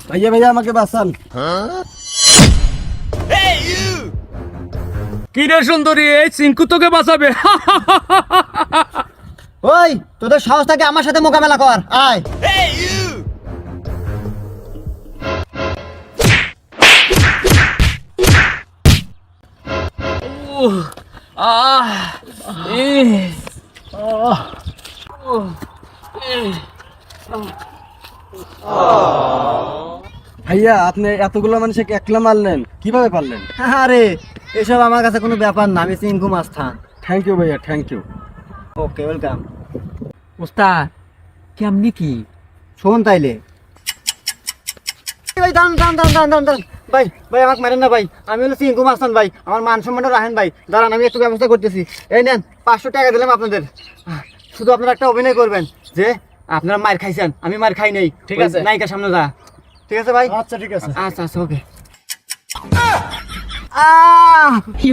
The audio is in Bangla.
ভাইয়া ভাইয়া আমাকে বাঁচান। কি রে সুন্দরী, এই চিঙ্কু তোকে বাঁচাবে? ওই তোদের সাহস থাকে আমার সাথে মোকাবেলা কর, আয়। ভাইয়া আপনি এতগুলো মানুষকে একলা মারলেন, কিভাবে পারলেন? আরে এসব আমার কাছে কোনো ব্যাপার না, আমি চিঙ্কু মাস্তান। থ্যাংক ইউ ভাইয়া, থ্যাংক ইউ। Okay, welcome. ওস্তাদ কেমনি কি? শোন তাইলে, ভাই দাঁড়ান দাঁড়ান দাঁড়ান দাঁড়ান দাঁড়ান ভাই, ভাই আমাকে মারেন না ভাই, আমি হলো চিঙ্কু মাস্তান ভাই, আমার মান সম্মানটা রাখেন ভাই। দাঁড়ান আমি একটু ব্যবস্থা করতেছি। এই নেন 500 টাকা দিলাম আপনাদের, শুধু আপনারা একটা অভিনয় করবেন যে আপনারা মার খাইছেন, আমি মার খাই নাই। ঠিক আছে। নায়িকার সামনে যা, ঠিক আছে ভাই? আচ্ছা ঠিক আছে। আচ্ছা আচ্ছা, ওকে। কি